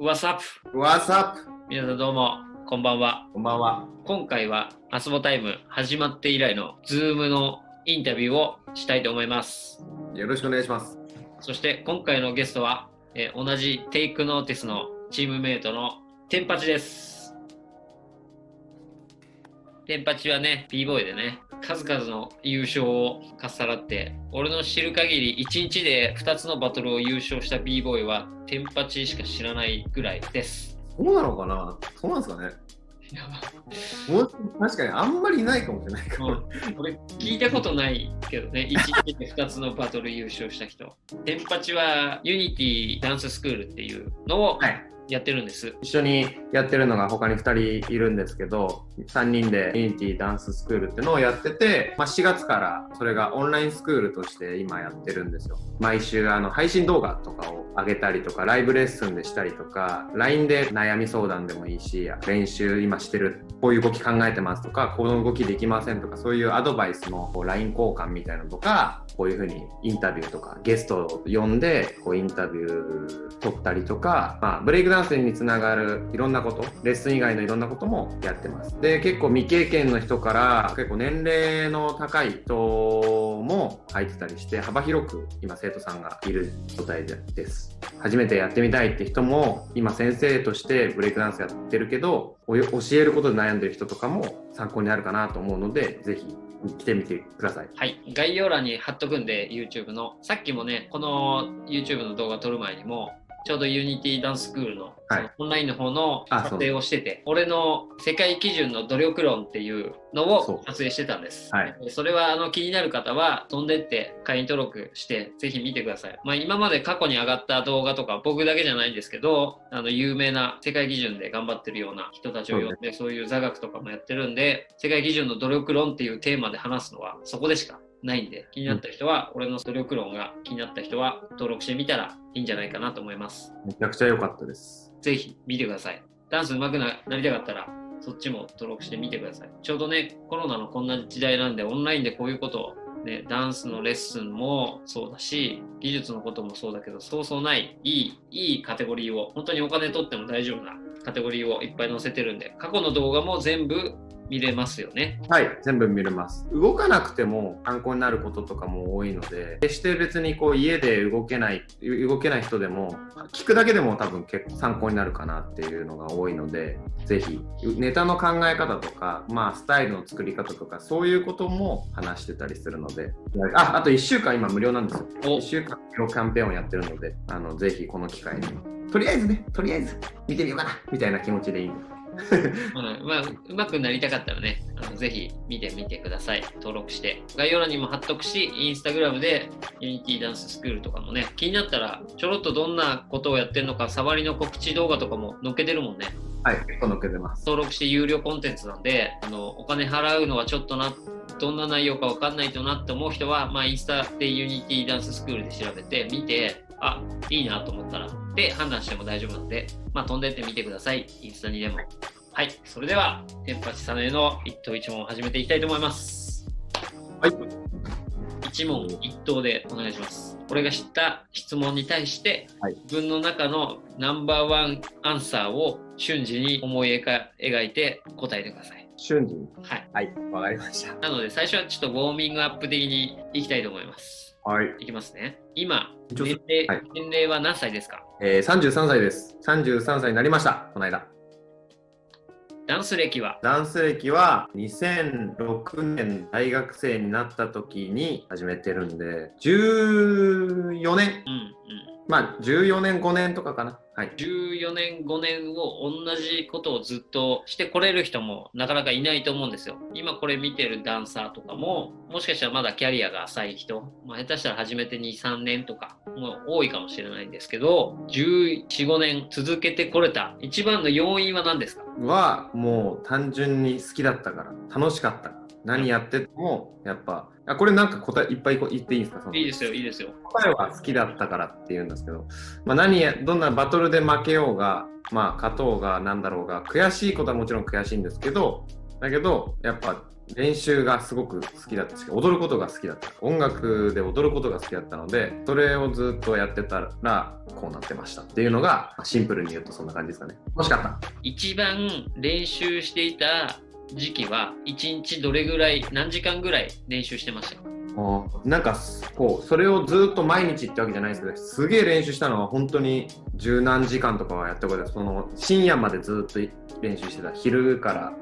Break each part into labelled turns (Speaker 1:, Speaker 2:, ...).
Speaker 1: What's up?
Speaker 2: What's up?
Speaker 1: 皆さんどうも、こんばんは。
Speaker 2: こんばんは。
Speaker 1: 今回はアスボタイム始まって以来の Zoom のインタビューをしたいと思います。
Speaker 2: よろしくお願いします。
Speaker 1: そして今回のゲストは、同じテイクノーティスのチームメイトのテンパチです。テンパチはね、b ボーイでね、数々の優勝をかっさらって、俺の知る限り1日で2つのバトルを優勝した b ボーイはテンパチしか知らないぐらいです。
Speaker 2: そうなのかな？そうなんですかね。もう確かにあんまりいないかもしれないから。
Speaker 1: 俺聞いたことないけどね、1日で2つのバトル優勝した人。テンパチはユニティダンススクールっていうのをやってるんです。
Speaker 2: 一緒にやってるのが他に2人いるんですけど、3人でユニティダンススクールってのをやってて、4月からそれがオンラインスクールとして今やってるんですよ。毎週配信動画とかを上げたりとか、ライブレッスンでしたりとか、LINE で悩み相談でもいいし、練習今してる、こういう動き考えてますとか、この動きできませんとか、そういうアドバイスのLINE 交換みたいなのとか、こういうふうにインタビューとかゲストを呼んでインタビュー取ったりとか、ブレイクダンスにつながるいろんなこと、レッスン以外のいろんなこともやってます。で、結構未経験の人から結構年齢の高い人も入ってたりして、幅広く今生徒さんがいる状態です。初めてやってみたいって人も、今先生としてブレイクダンスやってるけど教えることで悩んでる人とかも参考になるかなと思うので、ぜひ来てみてください。
Speaker 1: はい、概要欄に貼っとくんで YouTube の、さっきもね、この YouTube の動画撮る前にもちょうどユニティダンススクールの、そのオンラインの方の撮影をしてて、俺の世界基準の努力論っていうのを撮影してたんです。それは気になる方は飛んでって会員登録してぜひ見てください。今まで過去に上がった動画とか僕だけじゃないんですけど、有名な世界基準で頑張ってるような人たちを呼んで、そういう座学とかもやってるんで、世界基準の努力論っていうテーマで話すのはそこでしかないんで、気になった人は、俺の努力論が気になった人は登録してみたらいいんじゃないかなと思います。
Speaker 2: めちゃくちゃ良かったです。
Speaker 1: ぜひ見てください。ダンス上手くなりたかったらそっちも登録してみてください。ちょうどね、コロナのこんな時代なんで、オンラインでこういうことをね、ダンスのレッスンもそうだし、技術のこともそうだけど、そうそうないいいカテゴリーを、本当にお金取っても大丈夫なカテゴリーをいっぱい載せてるんで、過去の動画も全部見れますよね。
Speaker 2: はい、全部見れます。動かなくても参考になることとかも多いので、決して別に家で動けない人でも、聞くだけでも多分結構参考になるかなっていうのが多いので、ぜひネタの考え方とか、スタイルの作り方とか、そういうことも話してたりするので、あと1週間今無料なんですよ。1週間無料キャンペーンをやってるので、ぜひこの機会にとりあえず見てみようかなみたいな気持ちでいいんで。
Speaker 1: うまくなりたかったらね、ぜひ見てみてください。登録して概要欄にも貼っとくし、インスタグラムでユニティダンススクールとかもね、気になったらちょろっとどんなことをやってるのか、触りの告知動画とかも載っけてるもんね。
Speaker 2: はい、結構載っけてます。
Speaker 1: 登録して有料コンテンツなんで、お金払うのはちょっとな、どんな内容か分かんないとなって思う人は、インスタでユニティダンススクールで調べてみて、いいなと思ったらで判断しても大丈夫なので、飛んでってみてください。インスタにでも。はい、それではテンパチさんへの一答一問を始めていきたいと思います。
Speaker 2: はい、
Speaker 1: 一問一答でお願いします。俺が知った質問に対して、自分の中のナンバーワンアンサーを瞬時に思い描いて答えてください。
Speaker 2: 瞬時に。
Speaker 1: はい、
Speaker 2: わかりました。
Speaker 1: なので最初はちょっとウォーミングアップ的にいきたいと思います。
Speaker 2: はい、
Speaker 1: いきますね。今年齢は何歳ですか
Speaker 2: ？33歳です。33歳になりました、この間。
Speaker 1: ダンス歴は
Speaker 2: 2006年大学生になった時に始めてるんで、14年、14年5年とかかな。
Speaker 1: 14年5年を同じことをずっとしてこれる人もなかなかいないと思うんですよ。今これ見てるダンサーとかも、もしかしたらまだキャリアが浅い人、下手したら始めて 2,3 年とかも多いかもしれないんですけど、14、5年続けてこれた一番の要因は何ですか？
Speaker 2: もう単純に好きだったから、楽しかったから、何やっててもやっぱ、これなんか答えいっぱい言っていいですか？
Speaker 1: いいですよ、いいですよ。
Speaker 2: 答えは好きだったからって言うんですけど、どんなバトルで負けようが、勝とうがなんだろうが、悔しいことはもちろん悔しいんですけど、だけどやっぱ練習がすごく好きだったし、踊ることが好きだった。音楽で踊ることが好きだったので、それをずっとやってたらこうなってましたっていうのが、シンプルに言うとそんな感じですかね。楽しかった。
Speaker 1: 一番練習していた時期は1日どれぐらい、何時間ぐらい練習してましたか？
Speaker 2: なんかこうそれをずっと毎日ってわけじゃないですけど、すげえ練習したのは本当に十何時間とかはやったことです。その深夜までずっと練習してた。昼か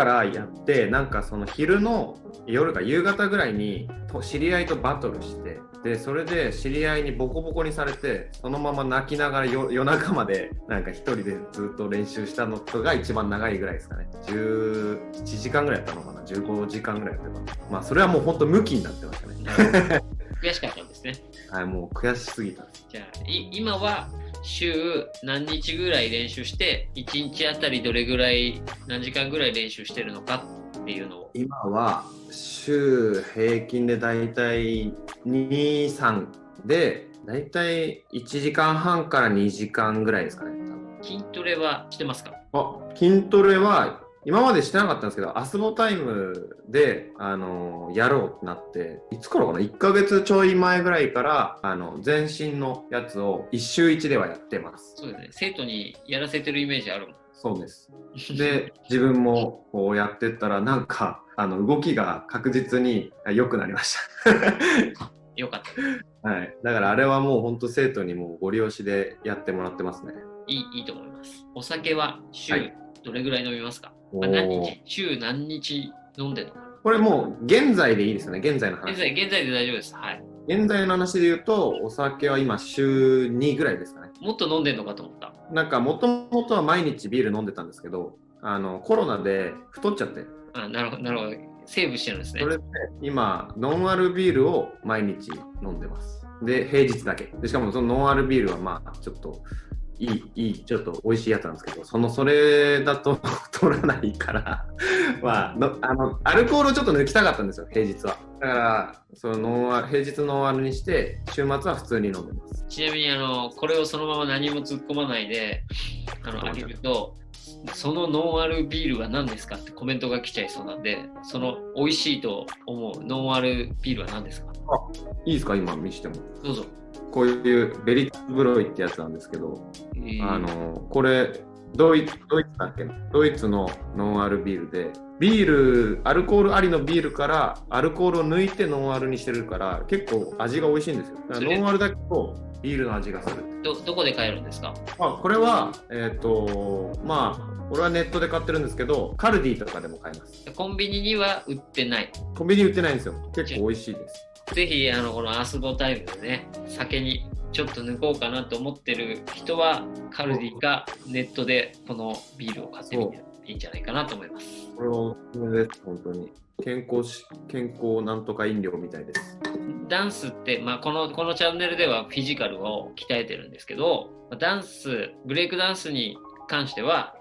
Speaker 2: らやって、なんかその昼の夜か夕方ぐらいに知り合いとバトルして、でそれで知り合いにボコボコにされて、そのまま泣きながら夜中までなんか一人でずっと練習したのが一番長いぐらいですかね。17時間ぐらいやったのかな、15時間ぐらいやってた。まあそれはもう本当ムキになってましたね。
Speaker 1: 悔しかったんですね。
Speaker 2: はい、もう悔しすぎた。
Speaker 1: じゃあ今は週何日ぐらい練習して、1日あたりどれぐらい、何時間ぐらい練習してるのかっていうのを。
Speaker 2: 今は週平均でだいたい2、3で、だいたい1時間半から2時間ぐらいですかね。
Speaker 1: 筋トレはしてますか？
Speaker 2: 筋トレは今までしてなかったんですけど、アスボタイムで、やろうってなって、いつからかな ?1 ヶ月ちょい前ぐらいから、全身のやつを1週1ではやってます。
Speaker 1: そうですね。生徒にやらせてるイメージあるもん。
Speaker 2: そうです。で、自分もこうやってったら、なんか、動きが確実に良くなりました。
Speaker 1: よかった。
Speaker 2: はい。だからあれはもう本当生徒にもご利用しでやってもらってますね。
Speaker 1: いいと思います。お酒は週どれぐらい飲みますか？週何日飲んでるのかな？
Speaker 2: これもう現在でいいですよね。現在の話。
Speaker 1: 現在で大丈夫です。はい。
Speaker 2: 現在の話で言うと、お酒は今週2ぐらいですかね。
Speaker 1: もっと飲んでるのかと思った。
Speaker 2: なんかもともとは毎日ビール飲んでたんですけど、コロナで太っちゃって。
Speaker 1: なるほど。セーブしてるんですね。
Speaker 2: それで今、ノンアルビールを毎日飲んでます。で、平日だけ。でしかもそのノンアルビールはまあちょっとちょっと美味しいやつなんですけど、それだと取らないからまあアルコールをちょっと抜きたかったんですよ、平日は。だから平日ノンアルにして、週末は普通に飲んでます。
Speaker 1: ちなみにこれをそのまま何も突っ込まないであげると、そのノンアルビールは何ですかってコメントが来ちゃいそうなんで、その美味しいと思うノンアルビールは何ですか？
Speaker 2: いいですか、今見しても。
Speaker 1: どうぞ。こ
Speaker 2: ういうベリッツブロイってやつなんですけど、これドイツだっけな、ドイツのノンアルビールで、アルコールありのビールからアルコールを抜いてノンアルにしてるから、結構味が美味しいんですよ。だからノンアルだけどビールの味がする。
Speaker 1: どこで買えるんですか？
Speaker 2: これはまあ俺はネットで買ってるんですけど、カルディとかでも買えます。
Speaker 1: コンビニには売ってない。
Speaker 2: コンビニに売ってないんですよ。結構美味しいです。
Speaker 1: ぜひこのアスボタイムでね、酒にちょっと抜こうかなと思ってる人は、カルディかネットでこのビールを買ってみていいんじゃないかなと思います。
Speaker 2: これはおすすめです、本当に。健康なんとか飲料みたいです。
Speaker 1: ダンスって、このチャンネルではフィジカルを鍛えてるんですけど、ブレイクダンスに関しては、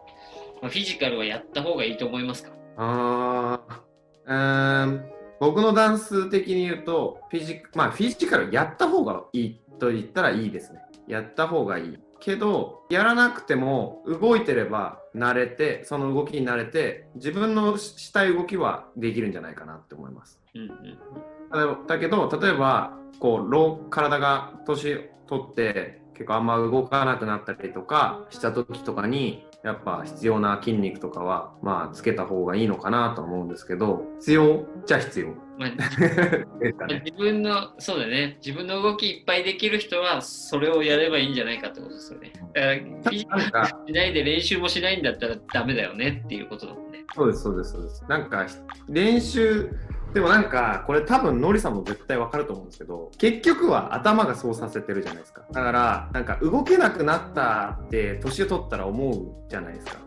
Speaker 1: フィジカルはやった方がいいと思いますか？
Speaker 2: 僕のダンス的に言うと、フィジカルやった方がいいと言ったらいいですね。やった方がいい。けど、やらなくても動いてれば慣れて、その動きに慣れて、自分のしたい動きはできるんじゃないかなって思います。だけど、例えば、体が年取って、結構あんま動かなくなったりとかした時とかに、やっぱ必要な筋肉とかはつけた方がいいのかなと思うんですけど、必要じゃ必要。
Speaker 1: 自分のそうだね、自分の動きいっぱいできる人はそれをやればいいんじゃないかってことですよね。だからフィジカルしないで練習もしないんだったらダメだよねっていうことだもんね。
Speaker 2: そうです。なんか練習でもこれ多分ノリさんも絶対わかると思うんですけど、結局は頭がそうさせてるじゃないですか。だから動けなくなったって年を取ったら思うじゃないですか。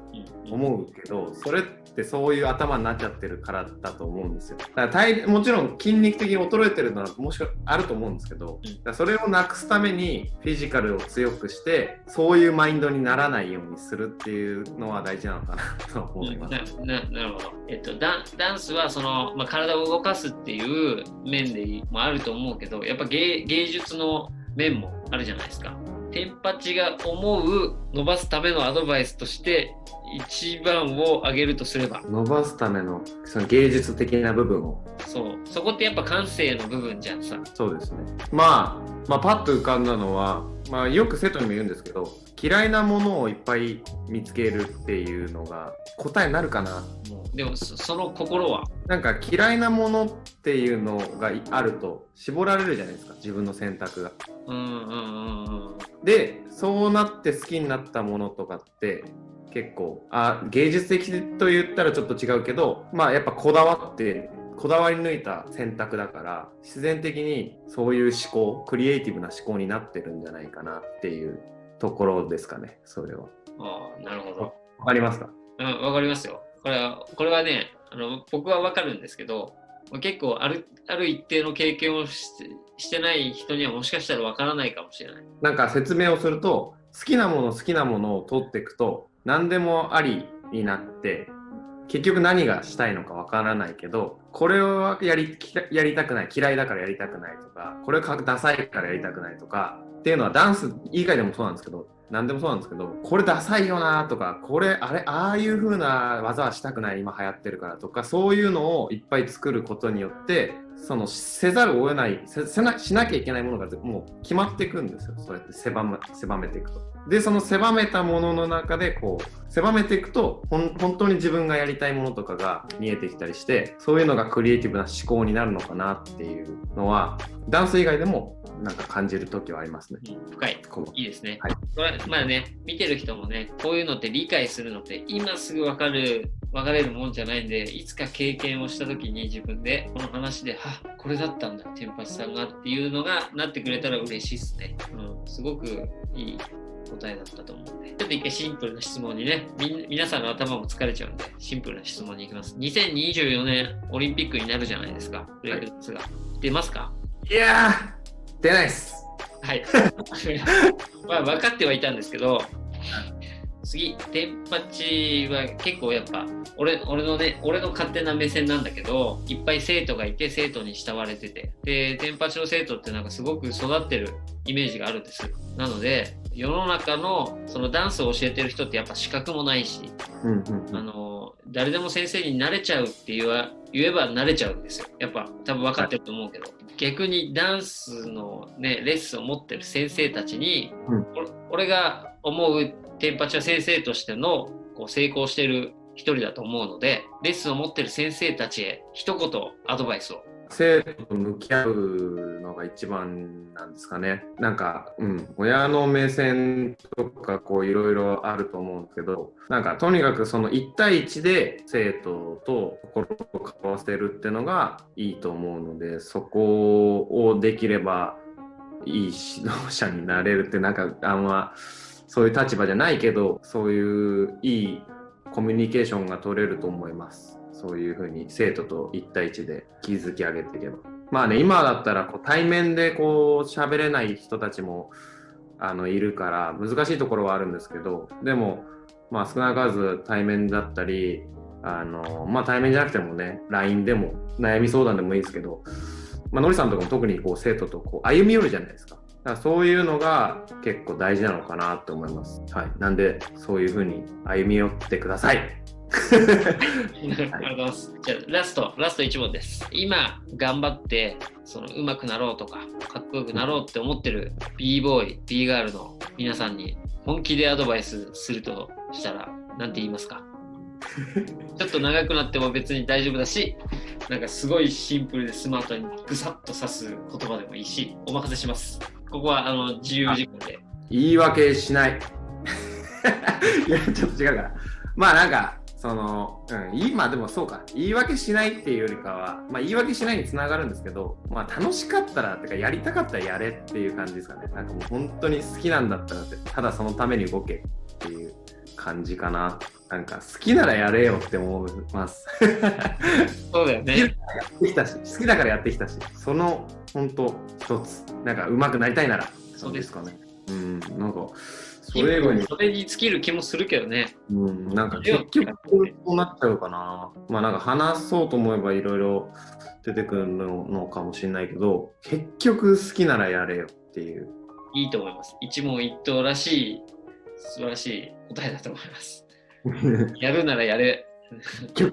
Speaker 2: 思うけど、それってそういう頭になっちゃってるからだと思うんですよ。だからもちろん筋肉的に衰えてるのはもしかあると思うんですけど、だからそれをなくすためにフィジカルを強くして、そういうマインドにならないようにするっていうのは大事なのかなと思います。
Speaker 1: なるほど。ダンスは体を動かすっていう面でもあると思うけど、やっぱ芸術の面もあるじゃないですか。テンパチが思う伸ばすためのアドバイスとして一番を挙げるとすれば、
Speaker 2: 伸ばすためのその芸術的な部分を。
Speaker 1: そこってやっぱ感性の部分じゃんさ。
Speaker 2: そうですね。まあパッと浮かんだのは、よく生徒にも言うんですけど、嫌いなものをいっぱい見つけるっていうのが答えになるかな。
Speaker 1: でもその心は
Speaker 2: なんか嫌いなものっていうのがあると絞られるじゃないですか、自分の選択が。で、そうなって好きになったものとかって結構芸術的と言ったらちょっと違うけど、やっぱこだわり抜いた選択だから自然的にそういう思考、クリエイティブな思考になってるんじゃないかなっていうところですかね。それは。
Speaker 1: なるほど。
Speaker 2: わかりますか？
Speaker 1: わかりますよ。これはね、僕はわかるんですけど、結構ある一定の経験をしてない人にはもしかしたらわからないかもしれない。
Speaker 2: なんか説明をすると、好きなものを取っていくと何でもありになって、結局何がしたいのかわからないけど、これはやりたくない、嫌いだからやりたくないとか、これダサいからやりたくないとかっていうのはダンス以外でもそうなんですけど、何でもそうなんですけど、これダサいよなとか、これああいう風な技はしたくない、今流行ってるからとか、そういうのをいっぱい作ることによってそのせざるを得ないしなきゃいけないものがもう決まっていくんですよ。そうやって狭めていくと。でその狭めたものの中でこう狭めていくと本当に自分がやりたいものとかが見えてきたりして、そういうのがクリエイティブな思考になるのかなっていうのはダンス以外でもなんか感じる時はありますね。
Speaker 1: 深い。いいですね。
Speaker 2: はい、
Speaker 1: これ見てる人もね、こういうのって理解するのって今すぐ分かれるもんじゃないんで、いつか経験をした時に自分でこの話でこれだったんだテンパチさんがっていうのがなってくれたら嬉しいですね。すごくいい答えだったと思うんで、ちょっと一回シンプルな質問にね、皆さんの頭も疲れちゃうんでシンプルな質問に行きます。2024年オリンピックになるじゃないですか。ブレイクダンスが出ますか？
Speaker 2: いやー出ないっす。
Speaker 1: はい。分かってはいたんですけど、次テンパチは結構やっぱ俺の勝手な目線なんだけど、いっぱい生徒がいて生徒に慕われてて、でテンパチの生徒ってなんかすごく育ってるイメージがあるんです。なので世の中のそのダンスを教えてる人ってやっぱ資格もないし、誰でも先生になれちゃうって言えばなれちゃうんですよ。やっぱ多分分かってると思うけど、逆にダンスのねレッスンを持ってる先生たちに、俺が思うテンパチは先生としてのこう成功している一人だと思うので、レッスンを持ってる先生たちへ一言アドバイスを。
Speaker 2: 生徒と向き合うのが一番なんですかね。なんか、親の目線とかこういろいろあると思うんですけど、なんかとにかくその1対1で生徒と心を交わせるっていうのがいいと思うので、そこをできればいい指導者になれるって、なんかあんまそういう立場じゃないけど、そういういいコミュニケーションが取れると思います。そういうふうに生徒と1対1で築き上げていけば。今だったらこう対面でこう喋れない人たちもいるから難しいところはあるんですけど、でも少なからず対面だったり対面じゃなくてもね LINE でも悩み相談でもいいですけど、のりさんとかも特にこう生徒とこう歩み寄るじゃないですか。だからそういうのが結構大事なのかなと思います。はい、なんでそういうふうに歩み寄ってください。
Speaker 1: ありがとうございます。じゃあラスト1問です。今頑張って上手くなろうとかかっこよくなろうって思ってる b ボーイ b ガールの皆さんに本気でアドバイスするとしたら何て言いますか？ちょっと長くなっても別に大丈夫だし、なんかすごいシンプルでスマートにぐさっと刺す言葉でもいいし、お任せします。ここは自由時間で。
Speaker 2: 言い訳しない。いやちょっと違うから。なんか今でもそうか、言い訳しないっていうよりかは、言い訳しないにつながるんですけど、楽しかったらってかやりたかったらやれっていう感じですかね。なんかもう本当に好きなんだったらって、ただそのために動けっていう感じかな。なんか好きならやれよって思います。
Speaker 1: そうだよね。
Speaker 2: 好きだからやってきたし、その本当一つ、なんか上手くなりたいならそうですかね。なんか
Speaker 1: それに尽きる気もするけどね。
Speaker 2: なんか結局そうなっちゃうかな。なんか話そうと思えばいろいろ出てくるのかもしれないけど、結局好きならやれよっていう。
Speaker 1: いいと思います。一問一答らしい素晴らしい答えだと思います。やるならやれ。
Speaker 2: 結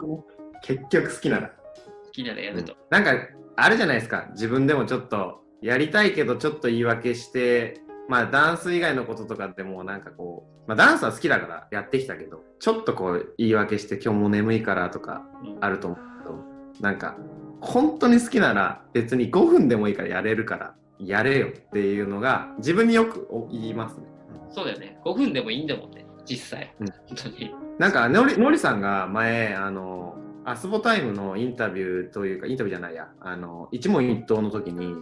Speaker 2: 局好きなら。
Speaker 1: 好きならやると。
Speaker 2: なんかあるじゃないですか。自分でもちょっとやりたいけどちょっと言い訳して、まあダンス以外のこととかでもなんかこう、まあダンスは好きだからやってきたけど、ちょっとこう言い訳して今日も眠いからとかあると思うけど、なんか本当に好きなら別に5分でもいいからやれるからやれよっていうのが自分によく言いますね。
Speaker 1: そうだよね。5分でもいいんだもんね、実際。本当に。
Speaker 2: なんかのりさんが前アスボタイムのインタビューというか、インタビューじゃないや、一問一答の時に、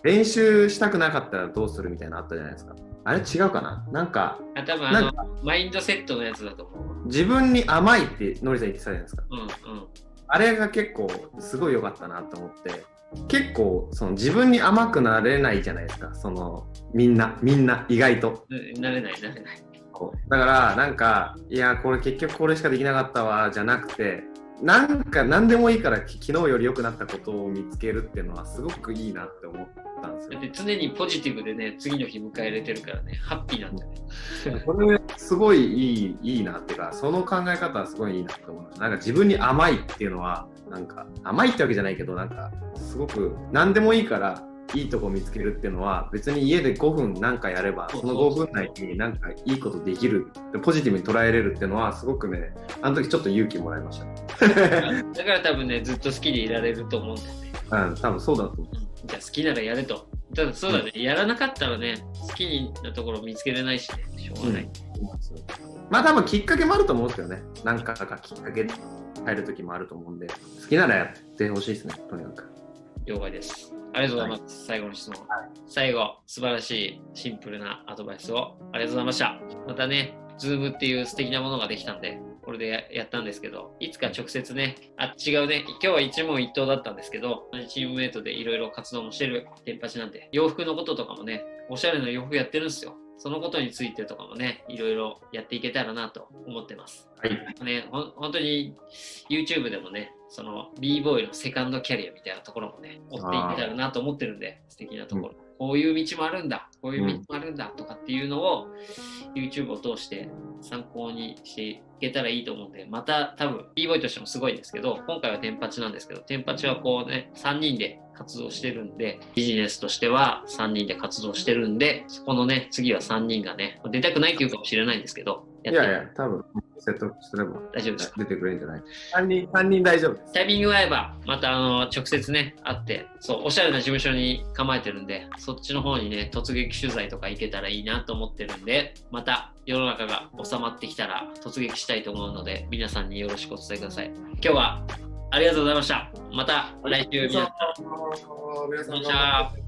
Speaker 2: 練習したくなかったらどうするみたいなのあったじゃないですか。あれ違うかな、なんか、
Speaker 1: 多分マインドセットのやつだと思う。
Speaker 2: 自分に甘いってのりさん言ってたじゃないですか。あれが結構すごい良かったなと思って、結構その自分に甘くなれないじゃないですか。そのみんな意外と。
Speaker 1: なれない。
Speaker 2: だからなんか、いやこれ結局これしかできなかったわじゃなくて、なんか何でもいいから昨日より良くなったことを見つけるっていうのはすごくいいなって思ったんですよ。
Speaker 1: だって常にポジティブでね、次の日迎え入れてるからね、ハッピーなんだよね。
Speaker 2: これすごいいいなっていうか、その考え方はすごいいいなって思いました。なんか自分に甘いっていうのは、なんか甘いってわけじゃないけど、なんかすごく何でもいいからいいとこ見つけるっていうのは、別に家で5分なんかやればその5分内になんかいいことできる、ポジティブに捉えれるっていうのはすごくね、あの時ちょっと勇気もらいましたね。
Speaker 1: だから多分ね、ずっと好きでいられると思うんだよね。
Speaker 2: 多分そうだと思う。
Speaker 1: じゃあ好きならやれと。ただそうだね、やらなかったらね、好きなところ見つけれないしね、しょうがない。
Speaker 2: まあ多分きっかけもあると思うんですよね。なんかきっかけ入る時もあると思うんで、好きならやってほしいですね、とにかく。
Speaker 1: 了解です。ありがとうございます。最後の質問。最後、素晴らしいシンプルなアドバイスをありがとうございました。またね、Zoom っていう素敵なものができたんで、これでやったんですけど、いつか直接ね、違うね、今日は一問一答だったんですけど、同じチームメイトでいろいろ活動もしてるテンパチなんで、洋服のこととかもね、おしゃれな洋服やってるんですよ。そのことについてとかもね、いろいろやっていけたらなと思ってます。ね、本当に YouTube でもね、その b ボーイのセカンドキャリアみたいなところもね、追っていけたらなと思ってるんで、素敵なところ。こういう道もあるんだ、こういう道もあるんだとかっていうのを YouTube を通して参考にしていけたらいいと思うんで、また多分 b ボーイとしてもすごいんですけど、今回はテンパチなんですけど、テンパチはこうね、3人で活動してるんで、ビジネスとしては3人で活動してるんで、そこのね、次は3人がね、出たくないっていうかもしれないんですけど、
Speaker 2: いや、多分説得すれば
Speaker 1: 大丈夫です。
Speaker 2: 出てくれるんじゃない？ 3人大丈夫です。
Speaker 1: タイミングが合えば、また直接ね、会って、そう、おしゃれな事務所に構えてるんで、そっちの方にね、突撃取材とか行けたらいいなと思ってるんで、また世の中が収まってきたら突撃したいと思うので、皆さんによろしくお伝えください。今日はありがとうございました。また来週皆さん。
Speaker 2: ありがとうございました。